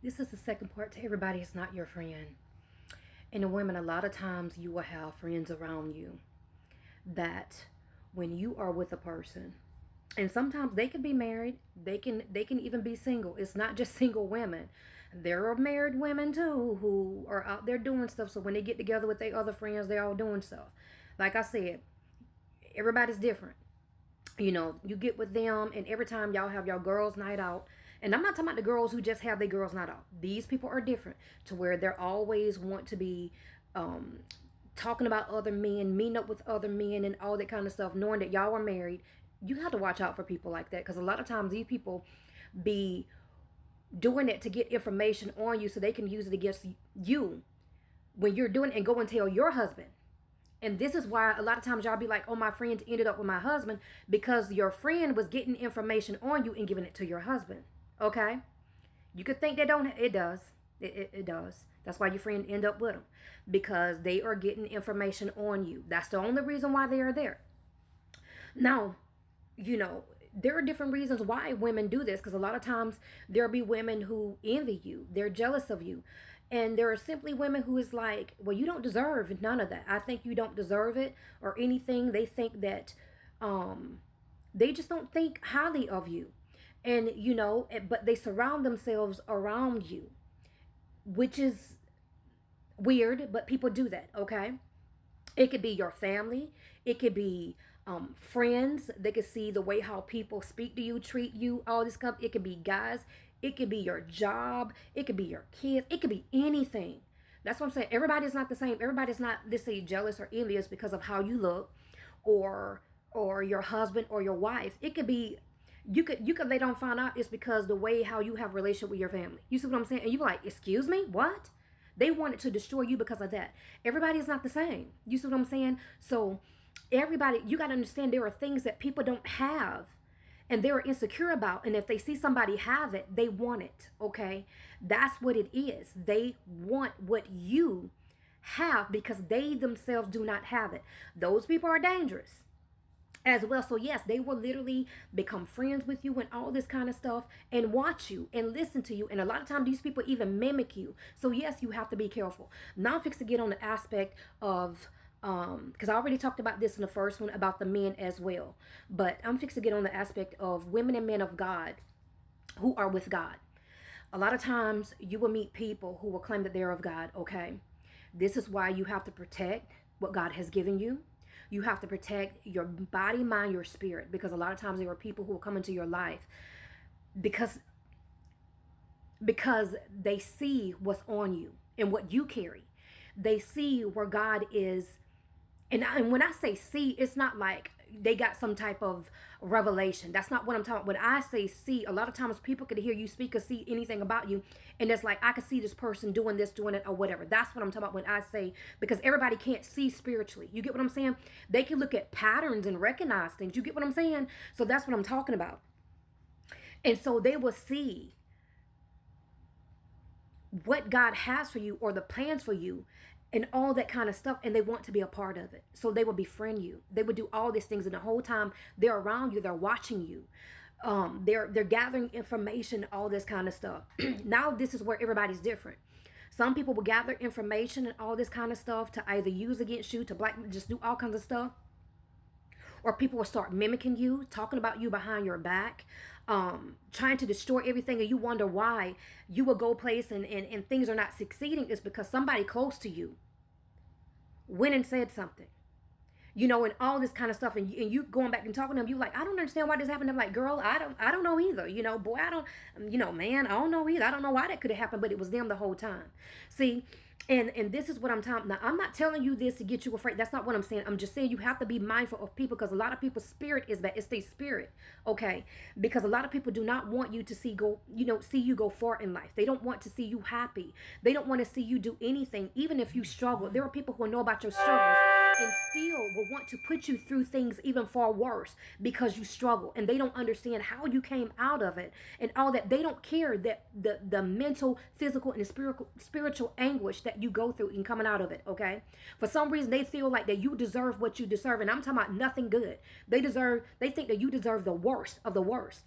This is the second part to everybody is not your friend. And the women, a lot of times you will have friends around you that when you are with a person, and sometimes they can be married, they can even be single. It's not just single women. There are married women too who are out there doing stuff. So when they get together with their other friends, they're all doing stuff. Like I said, everybody's different. You get with them, and every time y'all have y'all girls' night out, and I'm not talking about the girls who just have their girls' night out. These people are different to where they're always want to be talking about other men, meeting up with other men, and all that kind of stuff, knowing that y'all are married. You have to watch out for people like that because a lot of times these people be doing it to get information on you so they can use it against you when you're doing it and go and tell your husband. And this is why a lot of times y'all be like, oh, my friend ended up with my husband because your friend was getting information on you and giving it to your husband. Okay? You could think that don't, it does. It does. That's why your friend end up with them because they are getting information on you. That's the only reason why they are there. Now, there are different reasons why women do this because a lot of times there'll be women who envy you, they're jealous of you, and there are simply women who is like, well, you don't deserve none of that. I think you don't deserve it or anything. They think that they just don't think highly of you, and but they surround themselves around you, which is weird, but people do that. Okay, it could be your family. It could be friends. They could see the way how people speak to you, treat you, all this stuff. It could be guys. It could be your job. It could be your kids. It could be anything. That's what I'm saying. Everybody's not the same. Everybody's not, let's say, jealous or envious because of how you look, or your husband or your wife. It could be you could they don't find out it's because the way how you have a relationship with your family. You see what I'm saying? And you be like, excuse me, what? They wanted to destroy you because of that. Everybody is not the same. You see what I'm saying? So everybody, you got to understand there are things that people don't have and they're insecure about. And if they see somebody have it, they want it. Okay. That's what it is. They want what you have because they themselves do not have it. Those people are dangerous as well. So yes, they will literally become friends with you and all this kind of stuff and watch you and listen to you. And a lot of times these people even mimic you. So yes, you have to be careful. Now I'm fixed to get on the aspect of because I already talked about this in the first one about the men as well. But I'm fixed to get on the aspect of women and men of God who are with God. A lot of times you will meet people who will claim that they're of God. Okay. This is why you have to protect what God has given you. You have to protect your body, mind, your spirit, because a lot of times there are people who will come into your life because they see what's on you and what you carry. They see where God is. And when I say see, it's not like they got some type of revelation. That's not what I'm talking about. When I say see, a lot of times people could hear you speak or see anything about you. And it's like, I could see this person doing this, doing it, or whatever. That's what I'm talking about when I say, because everybody can't see spiritually. You get what I'm saying? They can look at patterns and recognize things. You get what I'm saying? So that's what I'm talking about. And so they will see what God has for you or the plans for you and all that kind of stuff, and they want to be a part of it. So they will befriend you. They would do all these things, and the whole time they're around you, they're watching you. They're gathering information, all this kind of stuff. Now this is where everybody's different. Some people will gather information and all this kind of stuff to either use against you, to just do all kinds of stuff. Or people will start mimicking you, talking about you behind your back, trying to destroy everything, and you wonder why you will go place and things are not succeeding. Is because somebody close to you went and said something, and all this kind of stuff, and you going back and talking to them, you like, I don't understand why this happened. I'm like, girl, I don't know either. Boy, I don't, man, I don't know either. I don't know why that could have happened, but it was them the whole time. See, and this is what I'm talking. Now, I'm not telling you this to get you afraid. That's not what I'm saying. I'm just saying you have to be mindful of people, because a lot of people's spirit is bad. It's their spirit, okay? Because a lot of people do not want you to see you go far in life. They don't want to see you happy. They don't want to see you do anything, even if you struggle. There are people who know about your struggles and still will want to put you through things even far worse because you struggle, and they don't understand how you came out of it and all that. They don't care that the mental, physical, and spiritual anguish that you go through in coming out of it. Okay, for some reason they feel like that you deserve what you deserve, and I'm talking about nothing good. They think that you deserve the worst of the worst.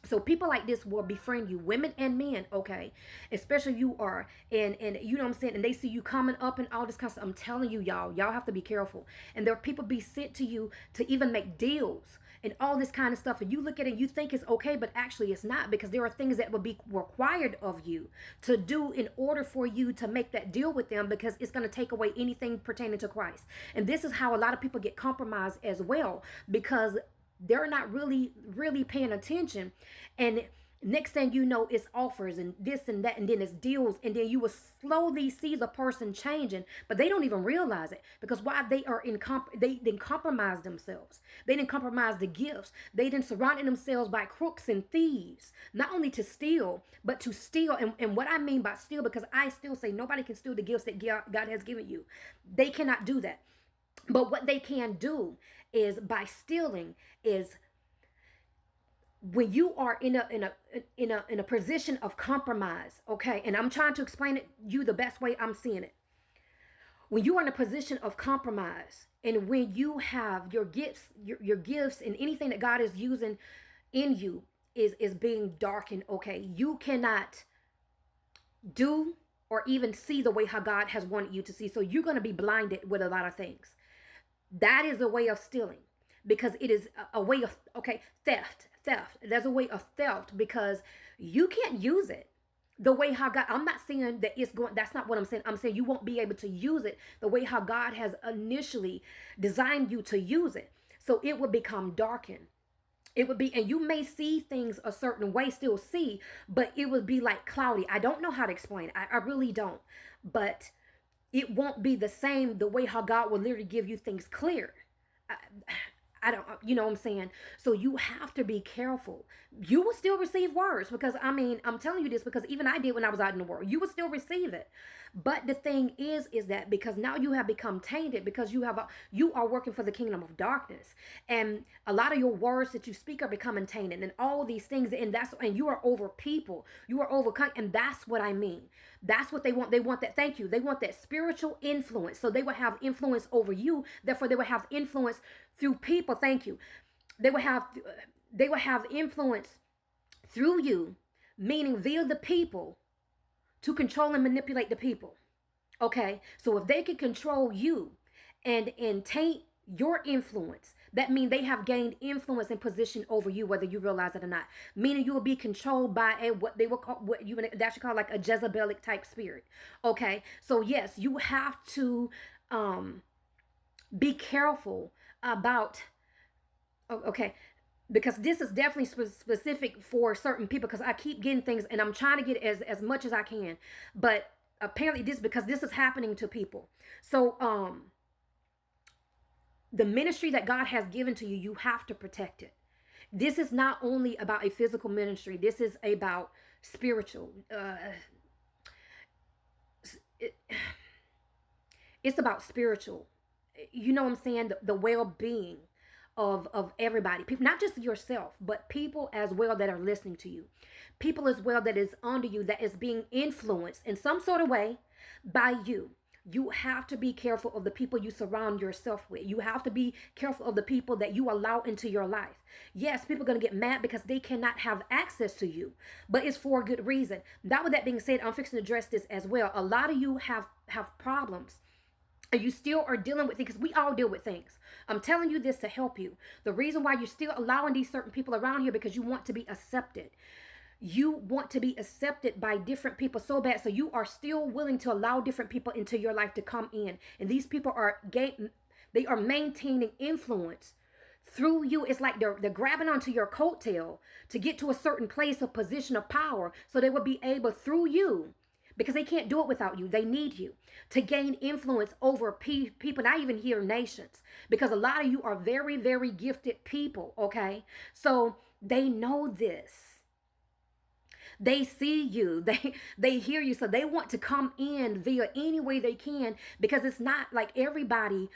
So people like this will befriend you, women and men, okay? Especially you are, and you know what I'm saying, and they see you coming up and all this kind of stuff. I'm telling you, y'all have to be careful. And there are people be sent to you to even make deals and all this kind of stuff. And you look at it and you think it's okay, but actually it's not, because there are things that will be required of you to do in order for you to make that deal with them, because it's going to take away anything pertaining to Christ. And this is how a lot of people get compromised as well, because they're not really paying attention. And next thing you know, it's offers and this and that, and then it's deals, and then you will slowly see the person changing, but they don't even realize it, because why? They are they didn't compromise themselves. They didn't compromise the gifts. They didn't surround themselves by crooks and thieves, not only to steal, but to steal. And what I mean by steal, because I still say nobody can steal the gifts that God has given you. They cannot do that. But what they can do is, by stealing, is when you are in a position of compromise, okay? And I'm trying to explain it you the best way I'm seeing it. When you are in a position of compromise, and when you have your gifts and anything that God is using in you is being darkened, okay? You cannot do or even see the way how God has wanted you to see. So you're going to be blinded with a lot of things. That is a way of stealing, because it is a way of, okay, theft. There's a way of theft, because you can't use it the way how God, I'm not saying that it's going, that's not what I'm saying. I'm saying you won't be able to use it the way how God has initially designed you to use it. So it will become darkened. It would be, and you may see things a certain way, still see, but it would be like cloudy. I don't know how to explain it. I really don't. But it won't be the same, the way how God will literally give you things clear. I don't, you know what I'm saying? So you have to be careful. You will still receive words, because I mean, I'm telling you this because even I did when I was out in the world. You will still receive it. But the thing is that because now you have become tainted, because you are working for the kingdom of darkness, and a lot of your words that you speak are becoming tainted, and all these things, and you are over people. You are over, and that's what I mean. That's what they want. They want that. Thank you. They want that spiritual influence. So they will have influence over you. Therefore, they will have influence through people. Thank you. They will have influence through you, meaning via the people, to control and manipulate the people. Okay? So if they can control you and taint your influence, that means they have gained influence and position over you, whether you realize it or not. Meaning you will be controlled by what they will call, what you would actually call like a Jezebelic type spirit. Okay? So yes, you have to be careful about, okay, because this is definitely specific for certain people, because I keep getting things and I'm trying to get as much as I can, but apparently because this is happening to people. So the ministry that God has given to you, you have to protect it. This is not only about a physical ministry, this is about spiritual. It's about spiritual. You know what I'm saying? The well-being of everybody, people, not just yourself, but people as well that are listening to you, people as well that is under you, that is being influenced in some sort of way by you. You have to be careful of the people you surround yourself with. You have to be careful of the people that you allow into your life. Yes, people are going to get mad because they cannot have access to you, but it's for a good reason. Now, with that being said, I'm fixing to address this as well. A lot of you have problems, and you still are dealing with things, because we all deal with things. I'm telling you this to help you. The reason why you're still allowing these certain people around here, because you want to be accepted. You want to be accepted by different people so bad, so you are still willing to allow different people into your life to come in. And these people are they are maintaining influence through you. It's like they're grabbing onto your coattail to get to a certain place of position of power, so they will be able through you, because they can't do it without you. They need you to gain influence over people, not even here nations, because a lot of you are very, very gifted people, okay? So they know this. They see you, they hear you, so they want to come in via any way they can, because it's not like everybody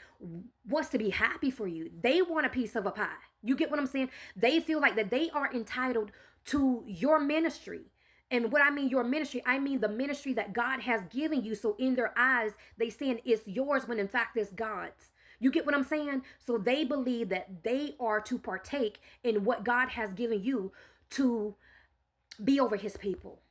wants to be happy for you. They want a piece of a pie. You get what I'm saying? They feel like that they are entitled to your ministry. And what I mean your ministry, I mean the ministry that God has given you. So in their eyes, they saying it's yours when in fact it's God's. You get what I'm saying? So they believe that they are to partake in what God has given you to be over his people.